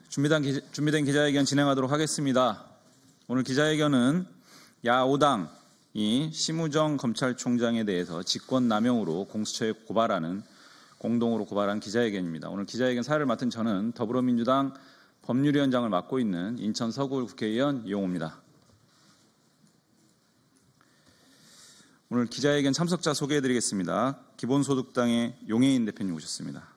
준비된 기자회견 진행하도록 하겠습니다. 오늘 기자회견은 야5당이 심우정 검찰총장에 대해서 직권남용으로 공수처에 공동으로 고발한 기자회견입니다. 오늘 기자회견 사회를 맡은 저는 더불어민주당 법률위원장을 맡고 있는 인천 서구울 국회의원 이용호입니다. 오늘 기자회견 참석자 소개해드리겠습니다. 기본소득당의 용해인 대표님 오셨습니다.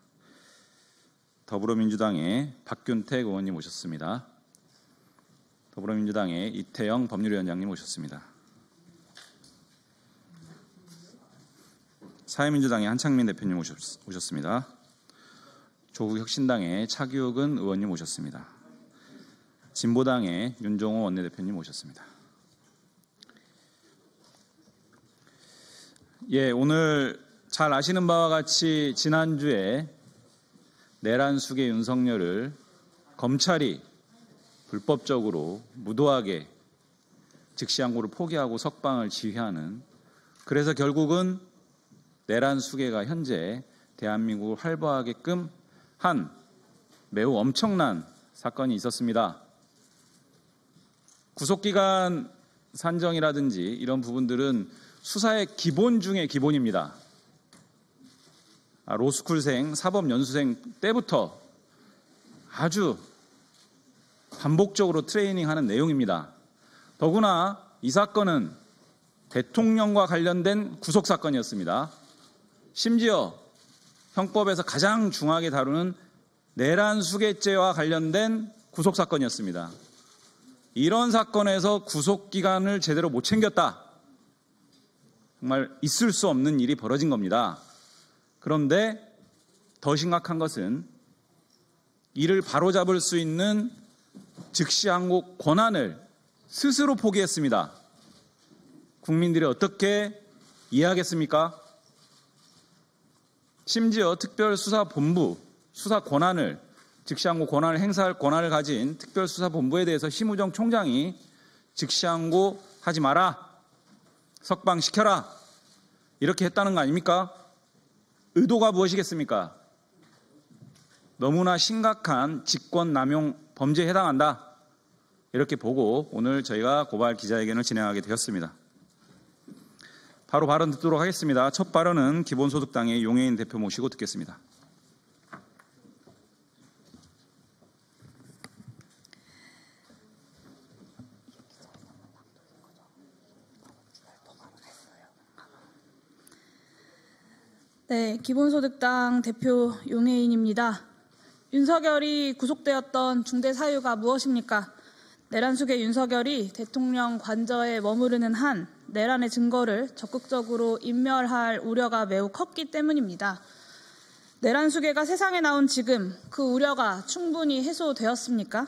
더불어민주당의 박균택 의원님 오셨습니다. 더불어민주당의 이태영 법률위원장님 오셨습니다. 사회민주당의 한창민 대표님 오셨습니다. 조국혁신당의 차기욱은 의원님 오셨습니다. 진보당의 윤종호 원내대표님 오셨습니다. 오늘 잘 아시는 바와 같이 지난주에 내란숙의 윤석열을 검찰이 불법적으로 무도하게 즉시항고를 포기하고 석방을 지휘하는, 그래서 결국은 내란숙애가 현재 대한민국을 활보하게끔 한 매우 엄청난 사건이 있었습니다. 구속기간 산정이라든지 이런 부분들은 수사의 기본 중의 기본입니다. 로스쿨생, 사법연수생 때부터 아주 반복적으로 트레이닝하는 내용입니다. 더구나 이 사건은 대통령과 관련된 구속사건이었습니다. 심지어 형법에서 가장 중하게 다루는 내란수괴죄와 관련된 구속사건이었습니다. 이런 사건에서 구속기간을 제대로 못 챙겼다. 정말 있을 수 없는 일이 벌어진 겁니다. 그런데 더 심각한 것은 이를 바로잡을 수 있는 즉시항고 권한을 스스로 포기했습니다. 국민들이 어떻게 이해하겠습니까? 심지어 특별수사본부 수사 권한을, 즉시항고 권한을 행사할 권한을 가진 특별수사본부에 대해서 심우정 총장이 즉시항고 하지 마라, 석방시켜라, 이렇게 했다는 거 아닙니까? 의도가 무엇이겠습니까? 너무나 심각한 직권남용 범죄에 해당한다, 이렇게 보고 오늘 저희가 고발 기자회견을 진행하게 되었습니다. 바로 발언 듣도록 하겠습니다. 첫 발언은 기본소득당의 용해인 대표 모시고 듣겠습니다. 네, 기본소득당 대표 용해인입니다. 윤석열이 구속되었던 중대 사유가 무엇입니까? 내란숙의 윤석열이 대통령 관저에 머무르는 한 내란의 증거를 적극적으로 인멸할 우려가 매우 컸기 때문입니다. 내란숙애가 세상에 나온 지금 그 우려가 충분히 해소되었습니까?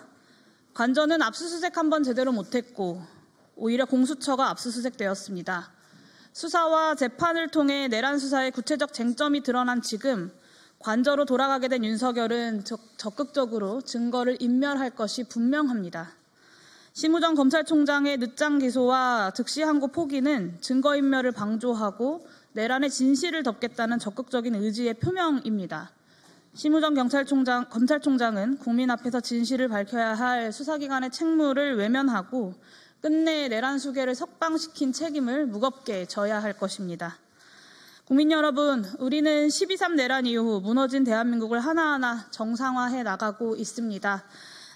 관저는 압수수색 한번 제대로 못했고 오히려 공수처가 압수수색되었습니다. 수사와 재판을 통해 내란 수사의 구체적 쟁점이 드러난 지금 관저로 돌아가게 된 윤석열은 적극적으로 증거를 인멸할 것이 분명합니다. 심우정 검찰총장의 늦장 기소와 즉시항고 포기는 증거인멸을 방조하고 내란의 진실을 덮겠다는 적극적인 의지의 표명입니다. 심우정 검찰총장은 국민 앞에서 진실을 밝혀야 할 수사기관의 책무를 외면하고 끝내 내란 수괴를 석방시킨 책임을 무겁게 져야 할 것입니다. 국민 여러분, 우리는 12.3 내란 이후 무너진 대한민국을 하나하나 정상화해 나가고 있습니다.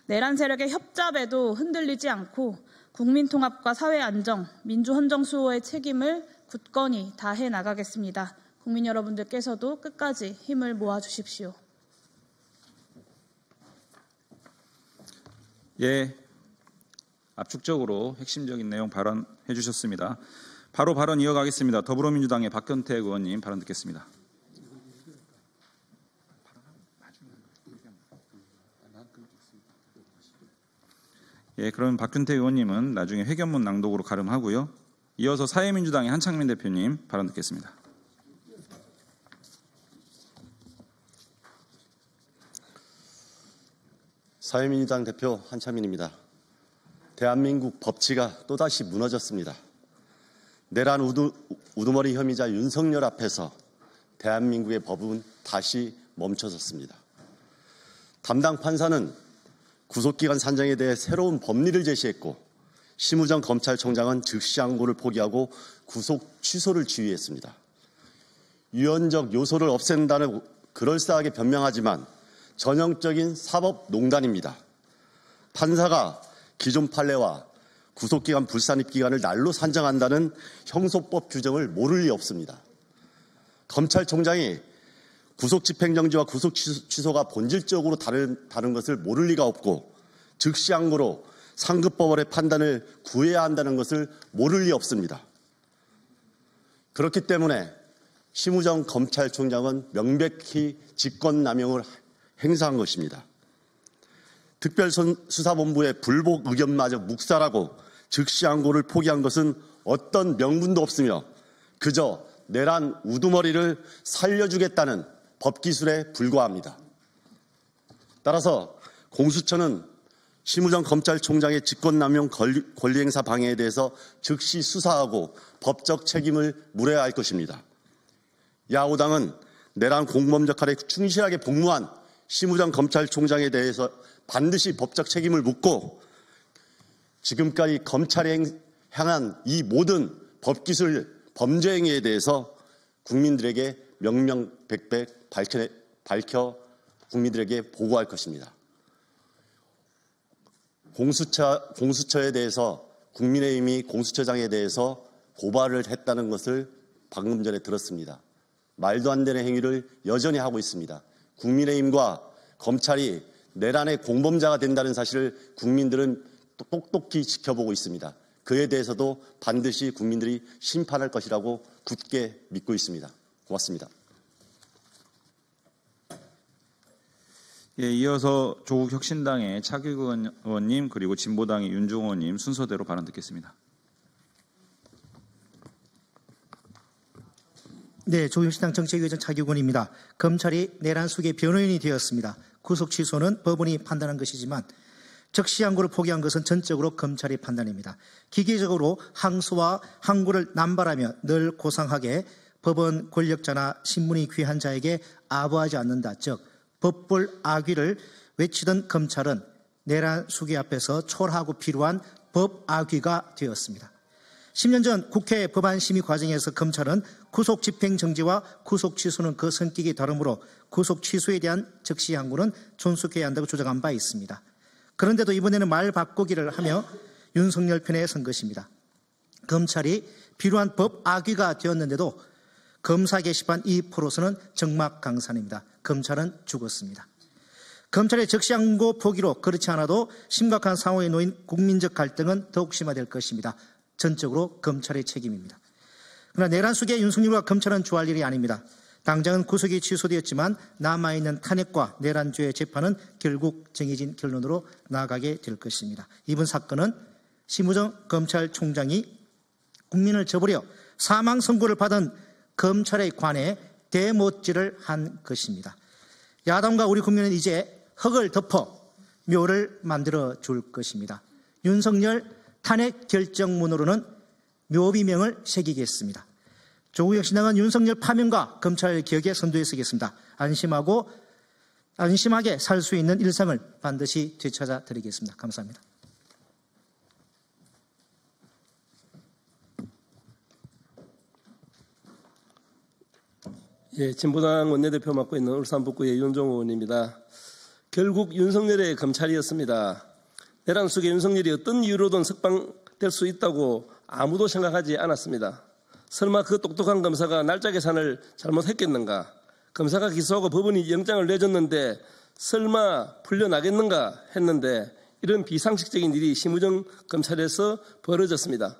내란 세력의 협잡에도 흔들리지 않고 국민 통합과 사회 안정, 민주 헌정 수호의 책임을 굳건히 다해 나가겠습니다. 국민 여러분들께서도 끝까지 힘을 모아 주십시오. 압축적으로 핵심적인 내용 발언해 주셨습니다. 바로 발언 이어가겠습니다. 더불어민주당의 박균택 의원님 발언 듣겠습니다. 그럼 박균택 의원님은 나중에 회견문 낭독으로 가름하고요. 이어서 사회민주당의 한창민 대표님 발언 듣겠습니다. 사회민주당 대표 한창민입니다. 대한민국 법치가 또다시 무너졌습니다. 내란 우두머리 혐의자 윤석열 앞에서 대한민국의 법은 다시 멈춰섰습니다. 담당 판사는 구속기간 산정에 대해 새로운 법리를 제시했고 심우정 검찰총장은 즉시 항고를 포기하고 구속 취소를 지휘했습니다. 유연적 요소를 없앤다는 그럴싸하게 변명하지만 전형적인 사법농단입니다. 판사가 기존 판례와 구속기간 불산입 기간을 날로 산정한다는 형소법 규정을 모를 리 없습니다. 검찰총장이 구속집행정지와 구속취소가 본질적으로 다른 것을 모를 리가 없고 즉시 항고로 상급법원의 판단을 구해야 한다는 것을 모를 리 없습니다. 그렇기 때문에 심우정 검찰총장은 명백히 직권남용을 행사한 것입니다. 특별수사본부의 불복 의견마저 묵살하고 즉시 항고를 포기한 것은 어떤 명분도 없으며 그저 내란 우두머리를 살려주겠다는 법기술에 불과합니다. 따라서 공수처는 심우정 검찰총장의 직권남용 권리행사 방해에 대해서 즉시 수사하고 법적 책임을 물어야 할 것입니다. 야오당은 내란 공범 역할에 충실하게 복무한 심우정 검찰총장에 대해서 반드시 법적 책임을 묻고 지금까지 검찰에 향한 이 모든 법기술 범죄 행위에 대해서 국민들에게 명명백백 밝혀 국민들에게 보고할 것입니다. 공수처에 대해서 국민의힘이 공수처장에 대해서 고발을 했다는 것을 방금 전에 들었습니다. 말도 안 되는 행위를 여전히 하고 있습니다. 국민의힘과 검찰이 내란의 공범자가 된다는 사실을 국민들은 똑똑히 지켜보고 있습니다. 그에 대해서도 반드시 국민들이 심판할 것이라고 굳게 믿고 있습니다. 고맙습니다. 예, 이어서 조국 혁신당의 차기국 의원님 그리고 진보당의 윤종호 의원님 순서대로 발언 듣겠습니다. 네, 조국혁신당 정책위의장 차기국 의원입니다. 검찰이 내란 수계 변호인이 되었습니다. 구속 취소는 법원이 판단한 것이지만 적시 항고를 포기한 것은 전적으로 검찰의 판단입니다. 기계적으로 항소와 항고를 남발하며 늘 고상하게 법원 권력자나 신문이 귀한 자에게 아부하지 않는다. 즉 법볼 악귀를 외치던 검찰은 내란 수계 앞에서 초라하고 필요한 법 악귀가 되었습니다. 10년 전 국회 법안 심의 과정에서 검찰은 구속 집행 정지와 구속 취소는 그 성격이 다르므로 구속 취소에 대한 적시 항고는 존속해야 한다고 주장한 바 있습니다. 그런데도 이번에는 말 바꾸기를 하며 윤석열 편에 선 것입니다. 검찰이 필요한 법 악귀가 되었는데도 검사 게시판 2%로서는 적막강산입니다. 검찰은 죽었습니다. 검찰의 적시 항고 포기로 그렇지 않아도 심각한 상황에 놓인 국민적 갈등은 더욱 심화될 것입니다. 전적으로 검찰의 책임입니다. 그러나 내란 수계 윤석열과 검찰은 좋아할 일이 아닙니다. 당장은 구속이 취소되었지만 남아있는 탄핵과 내란죄의 재판은 결국 정해진 결론으로 나아가게 될 것입니다. 이번 사건은 심우정 검찰총장이 국민을 저버려 사망 선고를 받은 검찰에 관해 대못질을 한 것입니다. 야당과 우리 국민은 이제 흙을 덮어 묘를 만들어 줄 것입니다. 윤석열 탄핵 결정문으로는 묘비명을 새기겠습니다. 조국혁신당은 윤석열 파면과 검찰 개혁에 선두에 서겠습니다. 안심하게 살 수 있는 일상을 반드시 되찾아 드리겠습니다. 감사합니다. 예, 진보당 원내대표 맡고 있는 울산 북구의 윤종호 의원입니다. 결국 윤석열의 검찰이었습니다. 내란 속에 윤석열이 어떤 이유로든 석방될 수 있다고 아무도 생각하지 않았습니다. 설마 그 똑똑한 검사가 날짜 계산을 잘못했겠는가? 검사가 기소하고 법원이 영장을 내줬는데 설마 풀려나겠는가 했는데 이런 비상식적인 일이 심우정 검찰에서 벌어졌습니다.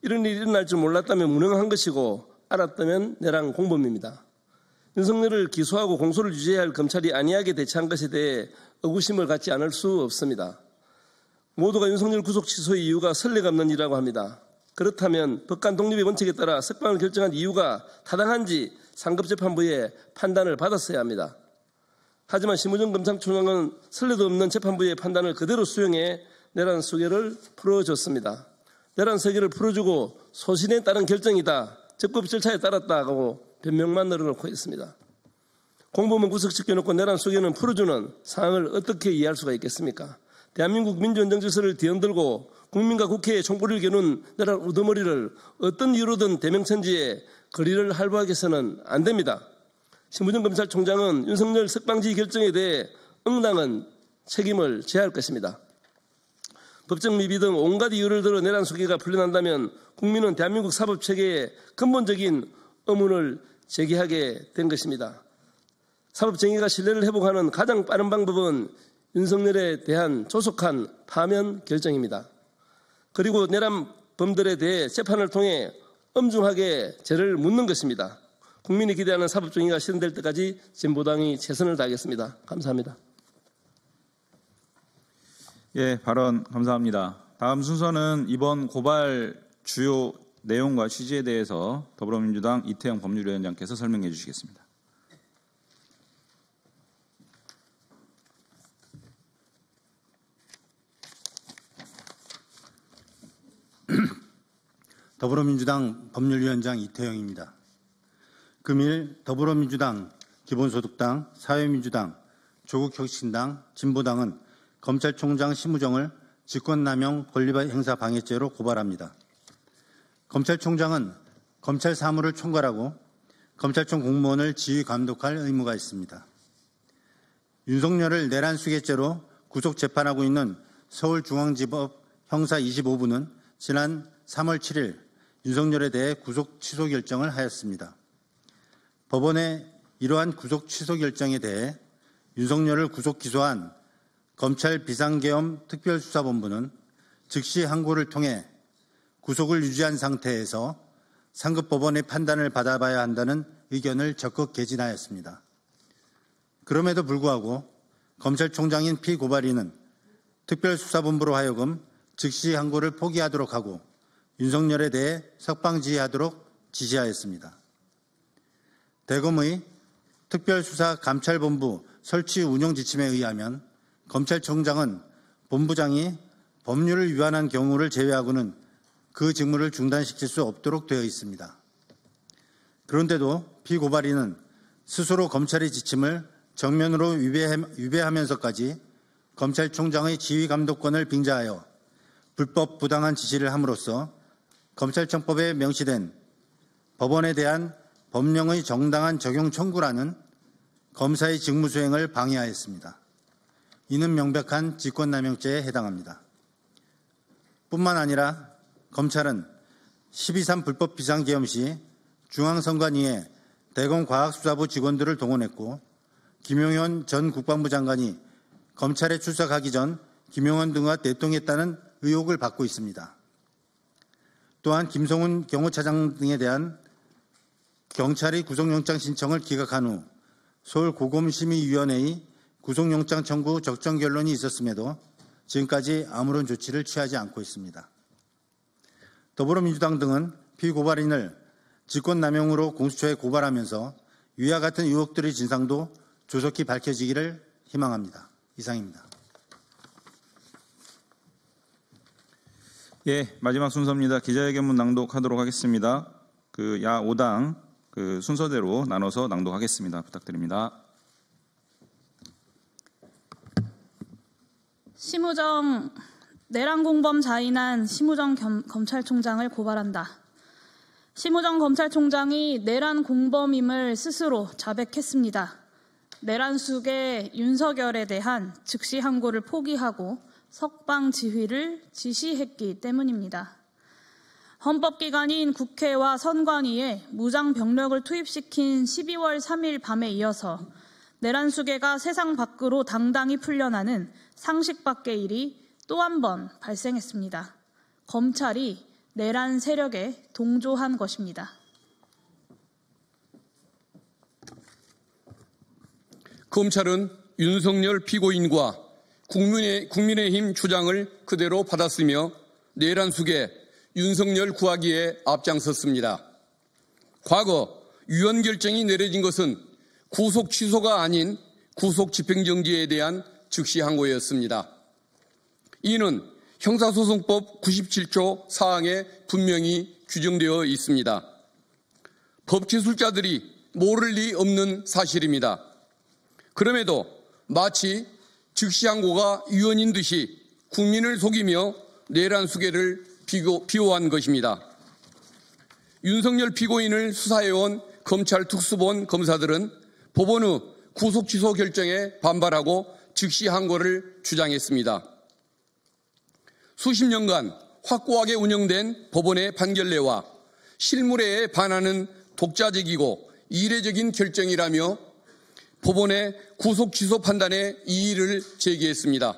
이런 일이 일어날 줄 몰랐다면 무능한 것이고 알았다면 내란 공범입니다. 윤석열을 기소하고 공소를 유지해야 할 검찰이 안이하게 대처한 것에 대해 의구심을 갖지 않을 수 없습니다. 모두가 윤석열 구속 취소의 이유가 선례가 없는 일이라고 합니다. 그렇다면 법관 독립의 원칙에 따라 석방을 결정한 이유가 타당한지 상급재판부의 판단을 받았어야 합니다. 하지만 심우정 검찰총장은 선례도 없는 재판부의 판단을 그대로 수용해 내란 수계를 풀어줬습니다. 내란 수계를 풀어주고 소신에 따른 결정이다. 적법 절차에 따랐다고 변명만 늘어놓고 있습니다. 공범은 구속시켜놓고 내란 속에는 풀어주는 상황을 어떻게 이해할 수가 있겠습니까? 대한민국 민주헌정 질서를 뒤흔들고 국민과 국회에 총뿌리를 겨눈 내란 우두머리를 어떤 이유로든 대명천지에 거리를 할부하게 해서는 안 됩니다. 심우정 검찰총장은 윤석열 석방지휘 결정에 대해 응당한 책임을 져야 할 것입니다. 법적 미비 등 온갖 이유를 들어 내란 수계가 풀려난다면 국민은 대한민국 사법체계에 근본적인 의문을 제기하게 된 것입니다. 사법정의가 신뢰를 회복하는 가장 빠른 방법은 윤석열에 대한 조속한 파면 결정입니다. 그리고 내란범들에 대해 재판을 통해 엄중하게 죄를 묻는 것입니다. 국민이 기대하는 사법정의가 실현될 때까지 진보당이 최선을 다하겠습니다. 감사합니다. 예, 발언 감사합니다. 다음 순서는 이번 고발 주요 내용과 취지에 대해서 더불어민주당 이태영 법률위원장께서 설명해 주시겠습니다. 더불어민주당 법률위원장 이태영입니다. 금일 더불어민주당, 기본소득당, 사회민주당, 조국혁신당, 진보당은 검찰총장 심우정을 직권남용 권리행사 방해죄로 고발합니다. 검찰총장은 검찰 사무를 총괄하고 검찰청 공무원을 지휘 감독할 의무가 있습니다. 윤석열을 내란 수괴죄로 구속 재판하고 있는 서울중앙지법 형사 25부는 지난 3월 7일 윤석열에 대해 구속 취소 결정을 하였습니다. 법원의 이러한 구속 취소 결정에 대해 윤석열을 구속 기소한 검찰 비상계엄 특별수사본부는 즉시 항고를 통해 구속을 유지한 상태에서 상급 법원의 판단을 받아봐야 한다는 의견을 적극 개진하였습니다. 그럼에도 불구하고 검찰총장인 피고발인은 특별수사본부로 하여금 즉시 항고를 포기하도록 하고 윤석열에 대해 석방지휘하도록 지시하였습니다. 대검의 특별수사감찰본부 설치 운영 지침에 의하면 검찰총장은 본부장이 법률을 위반한 경우를 제외하고는 그 직무를 중단시킬 수 없도록 되어 있습니다. 그런데도 피고발인은 스스로 검찰의 지침을 정면으로 위배하면서까지 검찰총장의 지휘감독권을 빙자하여 불법 부당한 지시를 함으로써 검찰청법에 명시된 법원에 대한 법령의 정당한 적용 청구라는 검사의 직무 수행을 방해하였습니다. 이는 명백한 직권남용죄에 해당합니다. 뿐만 아니라 검찰은 12.3 불법 비상계엄 시 중앙선관위에 대검과학수사부 직원들을 동원했고 김용현 전 국방부 장관이 검찰에 출석하기 전 김용현 등과 대통했다는 의혹을 받고 있습니다. 또한 김성훈 경호차장 등에 대한 경찰의 구속영장 신청을 기각한 후 서울고검심의위원회의 구속영장 청구 적정 결론이 있었음에도 지금까지 아무런 조치를 취하지 않고 있습니다. 더불어민주당 등은 피고발인을 직권남용으로 공수처에 고발하면서 위와 같은 의혹들의 진상도 조속히 밝혀지기를 희망합니다. 이상입니다. 예, 마지막 순서입니다. 기자회견문 낭독하도록 하겠습니다. 야 5당 순서대로 나눠서 낭독하겠습니다. 부탁드립니다. 심우정 내란 공범 자인한 심우정 검찰총장을 고발한다. 심우정 검찰총장이 내란 공범임을 스스로 자백했습니다. 내란 수괴 윤석열에 대한 즉시 항고를 포기하고 석방 지휘를 지시했기 때문입니다. 헌법기관인 국회와 선관위에 무장 병력을 투입시킨 12월 3일 밤에 이어서 내란 수괴가 세상 밖으로 당당히 풀려나는 상식 밖의 일이 또 한 번 발생했습니다. 검찰이 내란 세력에 동조한 것입니다. 검찰은 윤석열 피고인과 국민의힘 주장을 그대로 받았으며 내란 수괴 윤석열 구하기에 앞장섰습니다. 과거 위헌 결정이 내려진 것은 구속 취소가 아닌 구속 집행정지에 대한 즉시 항고였습니다. 이는 형사소송법 97조 4항에 분명히 규정되어 있습니다. 법기술자들이 모를 리 없는 사실입니다. 그럼에도 마치 즉시항고가 유언인 듯이 국민을 속이며 내란 수괴를 비호한 것입니다. 윤석열 피고인을 수사해온 검찰 특수본 검사들은 법원의 구속 취소 결정에 반발하고 즉시항고를 주장했습니다. 수십 년간 확고하게 운영된 법원의 판결례와 실무례에 반하는 독자적이고 이례적인 결정이라며 법원의 구속 취소 판단에 이의를 제기했습니다.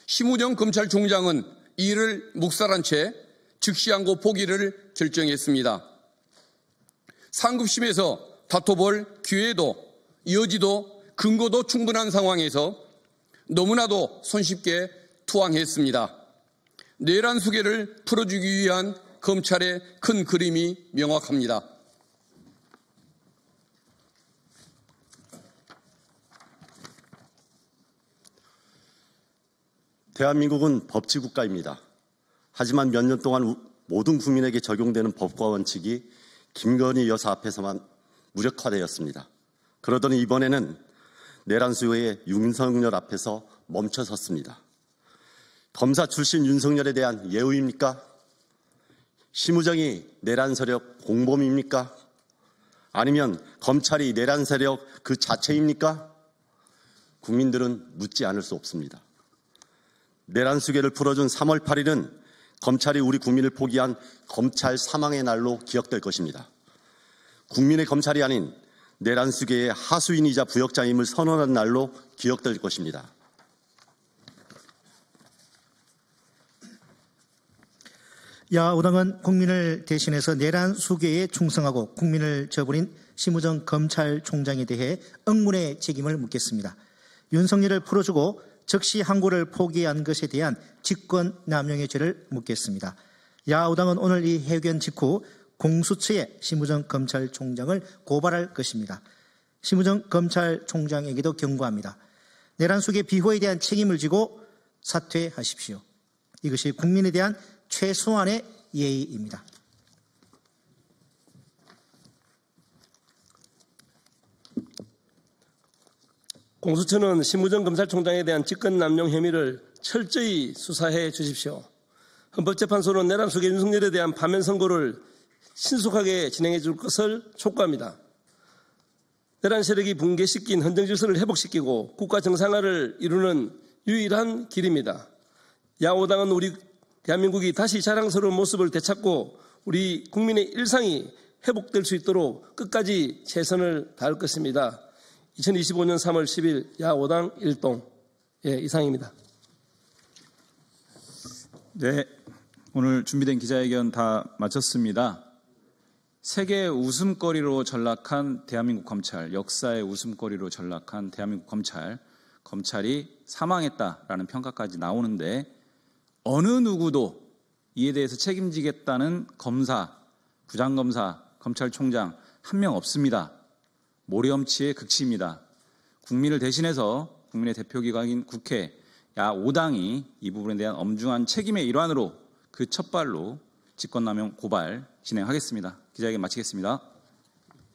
심우정 검찰총장은 이를 묵살한 채 즉시항고 포기를 결정했습니다. 상급심에서 다퉈볼 기회도 여지도 근거도 충분한 상황에서 너무나도 손쉽게 투항했습니다. 내란 수괴를 풀어주기 위한 검찰의 큰 그림이 명확합니다. 대한민국은 법치국가입니다. 하지만 몇 년 동안 모든 국민에게 적용되는 법과 원칙이 김건희 여사 앞에서만 무력화되었습니다. 그러더니 이번에는 내란 수요의 윤석열 앞에서 멈춰섰습니다. 검사 출신 윤석열에 대한 예우입니까? 심우정이 내란 세력 공범입니까? 아니면 검찰이 내란 세력 그 자체입니까? 국민들은 묻지 않을 수 없습니다. 내란 수괴를 풀어준 3월 8일은 검찰이 우리 국민을 포기한 검찰 사망의 날로 기억될 것입니다. 국민의 검찰이 아닌 내란 수괴의 하수인이자 부역자임을 선언한 날로 기억될 것입니다. 야오당은 국민을 대신해서 내란 수괴에 충성하고 국민을 저버린 심우정 검찰총장에 대해 응문의 책임을 묻겠습니다. 윤석열을 풀어주고 즉시항고를 포기한 것에 대한 직권남용의 죄를 묻겠습니다. 야오당은 오늘 이 해견 직후 공수처에 심우정 검찰총장을 고발할 것입니다. 심우정 검찰총장에게도 경고합니다. 내란 수괴 비호에 대한 책임을 지고 사퇴하십시오. 이것이 국민에 대한 최소한의 예의입니다. 공수처는 심우정 검찰총장에 대한 직권남용 혐의를 철저히 수사해 주십시오. 헌법재판소는 내란 수괴 윤석열에 대한 파면 선고를 신속하게 진행해 줄 것을 촉구합니다. 내란 세력이 붕괴시킨 헌정질서를 회복시키고 국가 정상화를 이루는 유일한 길입니다. 야오당은 우리 대한민국이 다시 자랑스러운 모습을 되찾고 우리 국민의 일상이 회복될 수 있도록 끝까지 최선을 다할 것입니다. 2025년 3월 10일 야오당 일동. 이상입니다. 네, 오늘 준비된 기자회견 다 마쳤습니다. 세계의 웃음거리로 전락한 대한민국 검찰, 역사의 웃음거리로 전락한 대한민국 검찰이 사망했다라는 평가까지 나오는데 어느 누구도 이에 대해서 책임지겠다는 검사, 부장검사, 검찰총장 한 명 없습니다. 모렴치의 극치입니다. 국민을 대신해서 국민의 대표기관인 국회 야5당이 이 부분에 대한 엄중한 책임의 일환으로 그 첫발로 직권남용 고발 진행하겠습니다. 기자회견 마치겠습니다.